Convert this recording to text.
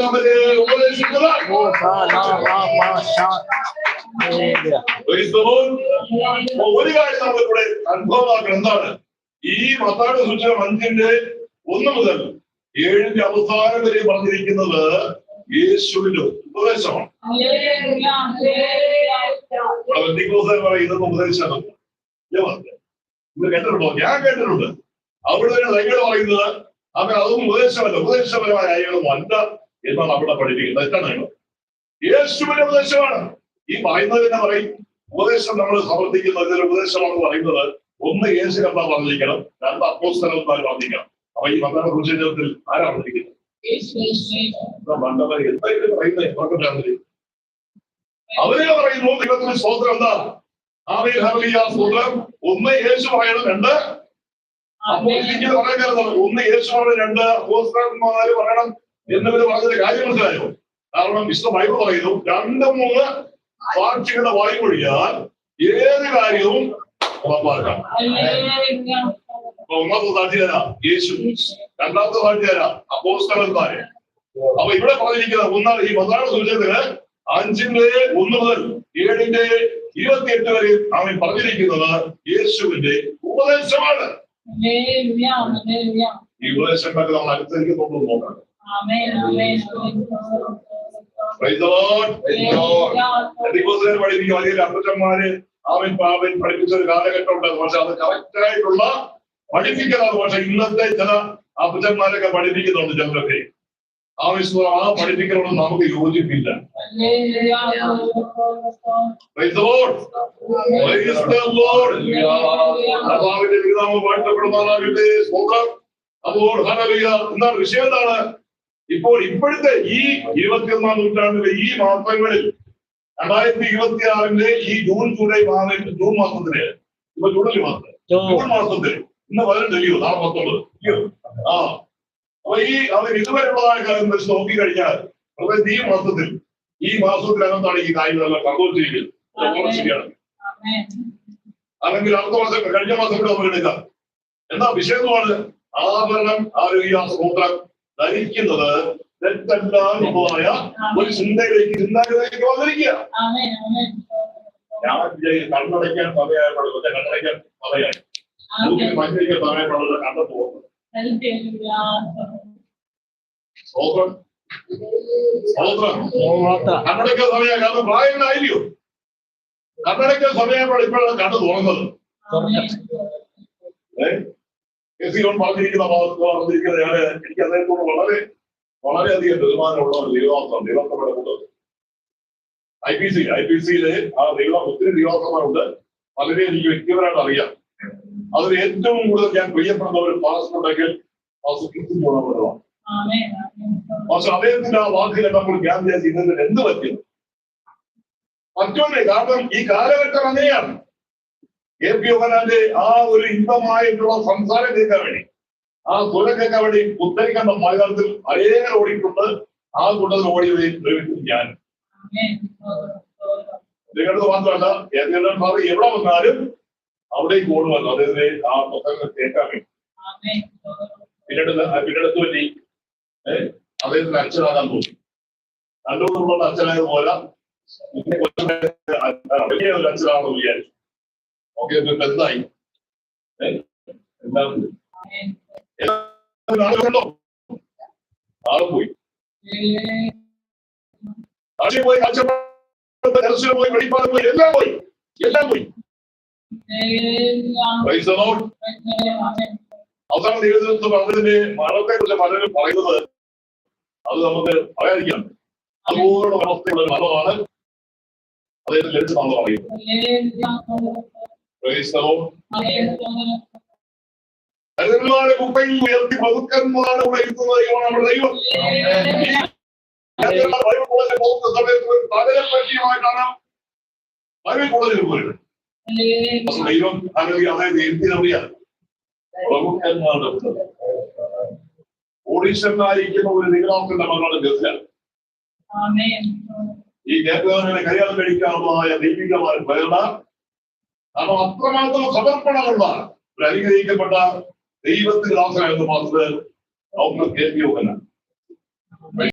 അവരെ ഉപദേശിക്കുക. ഒരു കാര്യം നമ്മളിവിടെ അനുഭവമാക്കണം. എന്താണ്? ഈ മത്തായിയുടെ സുവിശേഷം 5:1 മുതൽ 7 അവസാനം വരെ പറഞ്ഞിരിക്കുന്നത് യേശുവിന്റെ ഉപദേശമാണ്. ഇതൊന്നും ഉപദേശമാണ്. ഇത് കേട്ടിട്ടുണ്ടോ? ഞാൻ കേട്ടിട്ടുണ്ട്. അവിടെ തന്നെ തൈകൾ പറയുന്നത് അവൻ അതൊന്നും ഉപദേശമല്ല, ഉപദേശപരമായ കാര്യങ്ങളും അല്ല എന്നാണ് അവിടെ പഠിപ്പിക്കുന്നത്. തെറ്റാണ്. യേശുവിന്റെ ഉപദേശമാണ്. ഈ പറയുന്നത് തന്നെ പറയും ഉപദേശം നമ്മൾ സമർത്ഥിക്കുന്ന ഇതിൽ ഉപദേശമാണെന്ന് പറയുന്നത്. ഒന്ന് യേശു എന്താ പറഞ്ഞിരിക്കണം, 2 അപ്പോസ്തലന്മാർ പറഞ്ഞിരിക്കണം. അപ്പൊ ഈ മത്തായിയുടെ സുവിശേഷത്തിൽ ആരാ പറഞ്ഞിരിക്കുന്നത്? എന്തായാലും പറയുന്നത് അവരെ പറയുന്നു ദൈവത്തിന് സ്തോത്രം. എന്താ സ്തോത്രം? ഒന്ന് യേശു പറയണം, 2 അപ്പോൾ എനിക്ക് പറയാൻ ഒന്ന് യേശു പറയണം, 2 അപ്പോസ്തലന്മാര് പറയണം എന്നിവര് പറഞ്ഞൊരു കാര്യം മനസ്സിലായോ? കാരണം വിശുദ്ധ ബൈബിൾ പറയുന്നു 2-3 സാക്ഷികളുടെ വായു ഒഴിയാൽ ഏത് കാര്യവും ഉറപ്പാക്കാം. ഒന്നാമത്തെ സാക്ഷിയാരാ? യേശു. രണ്ടാമത്തെ സാക്ഷിയാരാ? അപ്പോസ്തലന്മാര്. അപ്പൊ ഇവിടെ പറഞ്ഞിരിക്കുന്നത് ഒന്നാണ് ഈ മത്തായിയുടെ സുവിശേഷത്തില് 5:1 മുതൽ 7:28 വരെ അവൻ പറഞ്ഞിരിക്കുന്നത് യേശുവിന്റെ ഉപദേശമാണ്. ഈ ഉപദേശങ്ങളൊക്കെ നമ്മൾ അനുസരിക്കുന്നുണ്ടെന്ന് നോക്കണം. പഠിപ്പിക്കും അല്ലെങ്കിൽ അപ്പച്ചന്മാര് അവൻ പഠിപ്പിച്ച ഒരു കാലഘട്ടം ഉണ്ടായിരുന്നു. പക്ഷെ അത് കറക്റ്റായിട്ടുള്ള പഠിപ്പിക്കലാണ്. പക്ഷെ ഇന്നത്തെ ചില അപ്പച്ചന്മാരൊക്കെ പഠിപ്പിക്കുന്നുണ്ട്. ചിലരൊക്കെ ആ പഠിപ്പിക്കലോട് നമുക്ക് യോജിപ്പില്ല. അപ്പോൾ എന്താണ് വിഷയം? എന്താണ് ഇപ്പോൾ ഇപ്പോഴത്തെ ഈ 21-ാം നൂറ്റാണ്ടിലെ ഈ മാസങ്ങളിൽ 2026 ഈ ജൂൺ മാസത്തില് ഇപ്പൊ ജൂൺ മാസത്തിൽ ഇന്ന് 18 നാളെ 19 അപ്പൊ ഈ അവർ ഇതുവരെയുള്ളതായ കാര്യം വെച്ച് നോക്കി കഴിഞ്ഞാൽ ഈ മാസത്തിനകത്താണ് ഈ കാര്യങ്ങളെല്ലാം സംഭവിച്ചിരിക്കുന്നത്. ശരിയാണ്. അല്ലെങ്കിൽ അടുത്ത മാസം കഴിഞ്ഞ മാസം കൂടെ നമുക്ക് എടുക്കാം. എന്താ വിഷയമാണ്? ആഭരണം ആരോഗ്യ സ്തോത്രം ധരിക്കുന്നത് തെറ്റല്ലായ ഒരു ചിന്താഗതിയിലേക്ക് വന്നിരിക്കുക. ഞാൻ കണ്ണടയ്ക്കാൻ സമയമായിട്ടുള്ളത് കണ്ണടയ്ക്കാൻ സമയമായി മഞ്ഞിരിക്കാൻ സമയമായിട്ടുള്ളത് കണ്ടെത്തു പോകുന്നത്. കണ്ണടയ്ക്കാൻ സമയം. കാരണം പ്രായങ്ങളായില്ലയോ? കണ്ണടയ്ക്കാൻ സമയമാണ് ഇപ്പോഴാണ് കണ്ടു തുറന്നത്. പറഞ്ഞിരിക്കുന്ന എനിക്ക് അദ്ദേഹത്തോട് വളരെയധികം ബഹുമാനമുള്ള ഒരു ദൈവവാസമാണ്. ദൈവങ്ങളുടെ കൂട്ടത്തിൽ IPC-യില് ആ ദൈവം ഒത്തിരി ദൈവവാസന്മാരുണ്ട്. വളരെ എനിക്ക് വ്യക്തിപരമായിട്ട് അറിയാം. അതിൽ ഏറ്റവും കൂടുതൽ ഞാൻ പ്രിയപ്പെടുന്ന ഒരു പാസ്റ്റുണ്ടെങ്കിൽ ഗുണപ്പെടുവാണ്. പക്ഷെ അദ്ദേഹത്തിന്റെ ആ വാക്കുകൾ നമ്മൾ ഞാൻ വിചാരിച്ചത് എന്ത് പറ്റും? പറ്റുമല്ലേ? കാരണം ഈ കാലഘട്ടം അങ്ങനെയാണ്. KP യോഹന്നാന്റെ ആ ഒരു ഇമ്പമായിട്ടുള്ള സംസാരം കേൾക്കാൻ വേണ്ടി, ആ സ്വരം കേൾക്കാൻ വേണ്ടി ഉദ്ധരിക്കേണ്ട മലയാളത്തിൽ അനേകം ഓടിയിട്ടുണ്ട്. ആ കൂട്ടത്തിൽ ഓടിയത് ഞാൻ. നിങ്ങളുടെ മാത്രമല്ല ഏതെങ്കിലും എവിടെ വന്നാലും അവിടേക്ക് ഓടുമല്ലോ അദ്ദേഹത്തെ ആ പുസ്തകങ്ങൾ കേൾക്കാൻ വേണ്ടി. പിന്നീട് പറ്റി അദ്ദേഹത്തിന് അച്ഛനാകാൻ തോന്നി. രണ്ടുകൊണ്ടുള്ള അച്ഛനായത് പോലെ വലിയ ഒരു അച്ഛനാണെന്ന് വിചാരിച്ചു. ഓക്കെ, എന്തായി? ആള് പോയി. പോയി ദർശനം പോയി, വെളിപ്പാട് പോയി, എല്ലാം പോയി. അവസാന ജീവിതത്തിൽ പറഞ്ഞതിന്റെ മരണത്തെ കുറിച്ച് പലരും പറയുന്നത് അത് നമുക്ക് പറയാതിരിക്കാം. അതുപോലുള്ള അവസ്ഥയുള്ള ഒരു മരണമാണ് അദ്ദേഹത്തിന് ലഭിച്ചതാണെന്ന് പറയുന്നത്. കുപ്പയിൽ ഉയർത്തി പതുക്കന്മാരെ ഉയർത്തുന്നത് നമ്മുടെ ദൈവം. ബൈബിൾ കോളേജിൽ പോകുന്ന സമയത്ത് പലരെ പറ്റിയുമായിട്ടാണ് ബൈബിൾ കോളേജിൽ പോയത്. ദൈവം അതായത് എഴുതിയറിയാം ഓഡീഷനായിരിക്കുന്ന ഒരു നിഗമനത്തിന്റെ മകളാണ് ഗസ്ല. ഈ ഗർഭനെ കല്യാണം കഴിക്കാനുള്ളതായ ദൈവികമായ പ്രേരണ, കാരണം അത്രമാത്രം സമർപ്പണമുള്ള ഒരു അനുഗ്രഹിക്കപ്പെട്ട ദൈവത്തിന്റെ ദാസനായിരുന്നു പാസ്റ്റർ ഡോക്ടർ KP യോഹന്നാൻ.